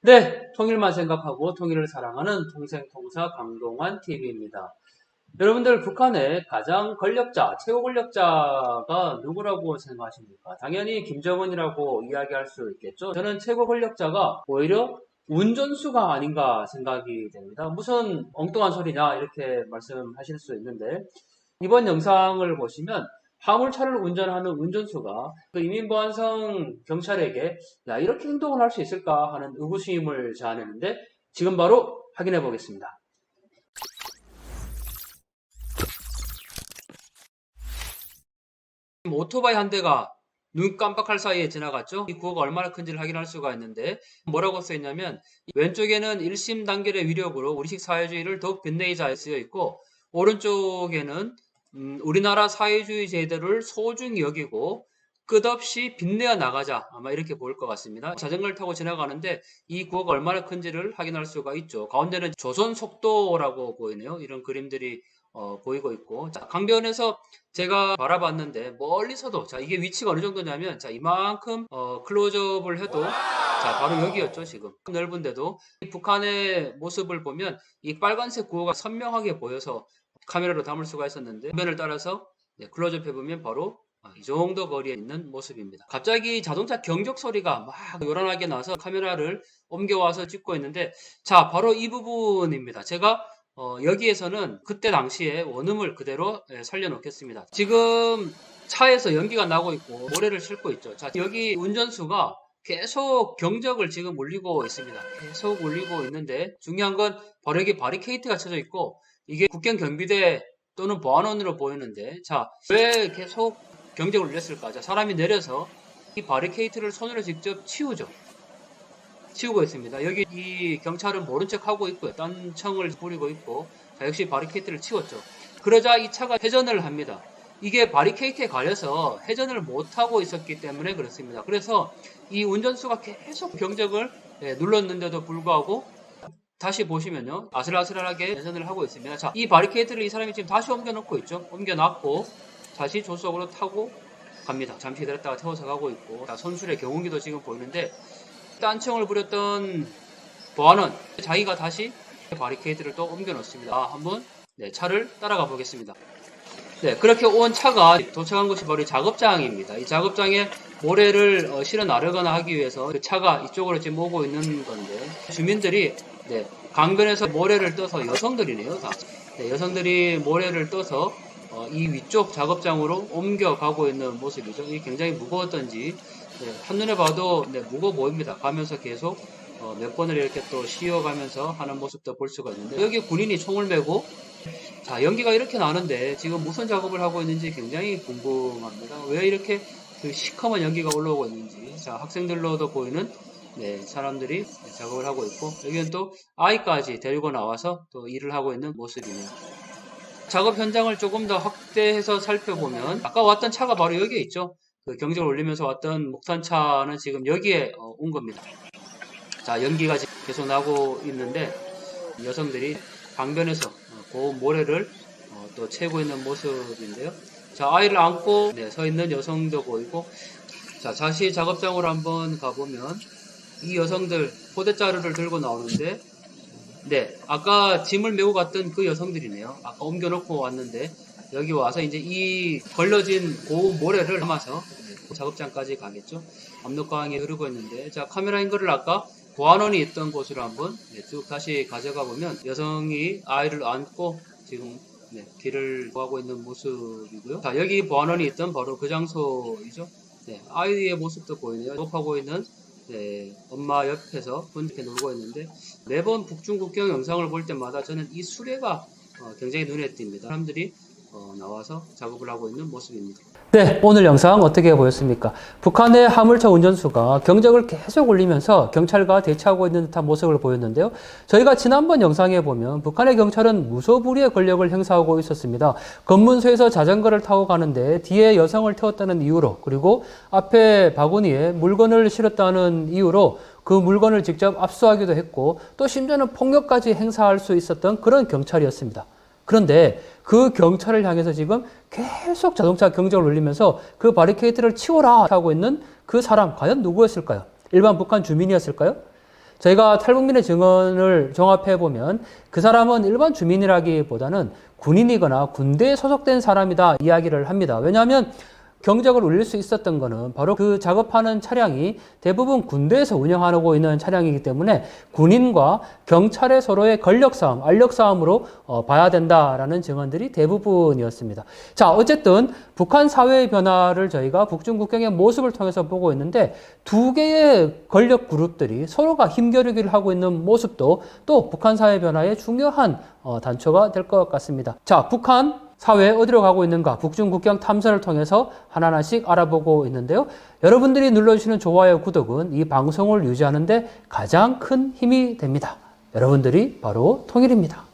네, 통일만 생각하고 통일을 사랑하는 통생통사 강동원 TV입니다. 여러분들 북한의 가장 권력자, 최고 권력자가 누구라고 생각하십니까? 당연히 김정은이라고 이야기할 수 있겠죠. 저는 최고 권력자가 오히려 운전수가 아닌가 생각이 됩니다. 무슨 엉뚱한 소리냐 이렇게 말씀하실 수 있는데 이번 영상을 보시면 화물차를 운전하는 운전수가 그 이민보안성 경찰에게 야 이렇게 행동을 할 수 있을까 하는 의구심을 자아내는데 지금 바로 확인해 보겠습니다. 오토바이 한 대가 눈 깜빡할 사이에 지나갔죠. 이 구호가 얼마나 큰지를 확인할 수가 있는데 뭐라고 써있냐면 왼쪽에는 1심 단결의 위력으로 우리식 사회주의를 더욱 빛내자에 쓰여 있고 오른쪽에는 우리나라 사회주의 제도를 소중히 여기고 끝없이 빛내어 나가자 아마 이렇게 보일 것 같습니다. 자전거를 타고 지나가는데 이 구호가 얼마나 큰지를 확인할 수가 있죠. 가운데는 조선 속도라고 보이네요. 이런 그림들이 보이고 있고 자, 강변에서 제가 바라봤는데 멀리서도 자 이게 위치가 어느 정도냐면 자 이만큼 클로즈업을 해도 자 바로 여기였죠. 지금 넓은데도 이 북한의 모습을 보면 이 빨간색 구호가 선명하게 보여서 카메라로 담을 수가 있었는데 화면을 따라서 클로즈업 해보면 바로 이 정도 거리에 있는 모습입니다. 갑자기 자동차 경적 소리가 막 요란하게 나서 카메라를 옮겨와서 찍고 있는데 자 바로 이 부분입니다. 제가 여기에서는 그때 당시에 원음을 그대로 살려놓겠습니다. 지금 차에서 연기가 나고 있고 모래를 싣고 있죠. 자 여기 운전수가 계속 경적을 지금 울리고 있습니다. 계속 울리고 있는데 중요한 건 바로 여기 바리케이트가 쳐져 있고 이게 국경 경비대 또는 보안원으로 보이는데 자 왜 계속 경적을 울렸을까? 자 사람이 내려서 이 바리케이트를 손으로 직접 치우죠. 치우고 있습니다. 여기 이 경찰은 모른 척 하고 있고요. 딴청을 부리고 있고 자, 역시 바리케이트를 치웠죠. 그러자 이 차가 회전을 합니다. 이게 바리케이트에 가려서 회전을 못하고 있었기 때문에 그렇습니다. 그래서 이 운전수가 계속 경적을 눌렀는데도 불구하고 다시 보시면요. 아슬아슬하게 회전을 하고 있습니다. 자, 이 바리케이트를 이 사람이 지금 다시 옮겨놓고 있죠. 옮겨놨고 다시 조수석으로 타고 갑니다. 잠시 기다렸다가 태워서 가고 있고 자, 선술의 경운기도 지금 보이는데 딴청을 부렸던 보안원 자기가 다시 바리케이트를 또 옮겨 놓습니다. 한번 차를 따라가 보겠습니다. 네, 그렇게 온 차가 도착한 곳이 바로 작업장입니다. 이 작업장에 모래를 실어 나르거나 하기 위해서 그 차가 이쪽으로 지금 오고 있는 건데 주민들이 강변에서 모래를 떠서 여성들이네요. 다. 여성들이 모래를 떠서 이 위쪽 작업장으로 옮겨가고 있는 모습이죠. 이 굉장히 무거웠던지 한눈에 봐도 무거워 보입니다. 가면서 계속 몇 번을 이렇게 또 씌워가면서 하는 모습도 볼 수가 있는데 여기 군인이 총을 메고 자 연기가 이렇게 나는데 지금 무슨 작업을 하고 있는지 굉장히 궁금합니다. 왜 이렇게 그 시커먼 연기가 올라오고 있는지 자 학생들로도 보이는 사람들이 작업을 하고 있고 여기는 또 아이까지 데리고 나와서 또 일을 하고 있는 모습이네요. 작업 현장을 조금 더 확대해서 살펴보면 아까 왔던 차가 바로 여기에 있죠. 그 경적을 울리면서 왔던 목탄차는 지금 여기에 온 겁니다. 자 연기가 지금 계속 나고 있는데 여성들이 강변에서 고운 모래를 또 채고 있는 모습인데요. 자 아이를 안고 서 있는 여성도 보이고 자 다시 작업장으로 한번 가보면 이 여성들 포대자루를 들고 나오는데 아까 짐을 메고 갔던 그 여성들이네요. 아까 옮겨놓고 왔는데 여기 와서 이제 이 걸러진 고운 모래를 담아서 작업장까지 가겠죠. 압력강이 흐르고 있는데 자 카메라 앵글을 아까 보안원이 있던 곳으로 한번 쭉 다시 가져가 보면 여성이 아이를 안고 지금 길을 구하고 있는 모습이고요. 자 여기 보안원이 있던 바로 그 장소이죠. 아이의 모습도 보이네요. 작업하고 있는 엄마 옆에서 이렇게 놀고 있는데 매번 북중국경 영상을 볼 때마다 저는 이 수레가 굉장히 눈에 띕니다. 사람들이 나와서 작업을 하고 있는 모습입니다. 네, 오늘 영상 어떻게 보였습니까? 북한의 화물차 운전수가 경적을 계속 울리면서 경찰과 대치하고 있는 듯한 모습을 보였는데요. 저희가 지난번 영상에 보면 북한의 경찰은 무소불위의 권력을 행사하고 있었습니다. 검문소에서 자전거를 타고 가는데 뒤에 여성을 태웠다는 이유로 그리고 앞에 바구니에 물건을 실었다는 이유로 그 물건을 직접 압수하기도 했고 또 심지어는 폭력까지 행사할 수 있었던 그런 경찰이었습니다. 그런데 그 경찰을 향해서 지금 계속 자동차 경적을 울리면서 그 바리케이트를 치워라 하고 있는 그 사람 과연 누구였을까요? 일반 북한 주민이었을까요? 저희가 탈북민의 증언을 종합해보면 그 사람은 일반 주민이라기보다는 군인이거나 군대에 소속된 사람이다 이야기를 합니다. 왜냐하면 경적을 울릴 수 있었던 것은 바로 그 작업하는 차량이 대부분 군대에서 운영하고 있는 차량이기 때문에 군인과 경찰의 서로의 권력싸움, 알력싸움으로 봐야 된다라는 증언들이 대부분이었습니다. 자, 어쨌든 북한 사회의 변화를 저희가 북중국경의 모습을 통해서 보고 있는데 두 개의 권력 그룹들이 서로가 힘겨루기를 하고 있는 모습도 또 북한 사회 변화의 중요한 단초가 될 것 같습니다. 자, 북한 사회 어디로 가고 있는가 북중국경 탐사를 통해서 하나하나씩 알아보고 있는데요. 여러분들이 눌러주시는 좋아요, 구독은 이 방송을 유지하는 데 가장 큰 힘이 됩니다. 여러분들이 바로 통일입니다.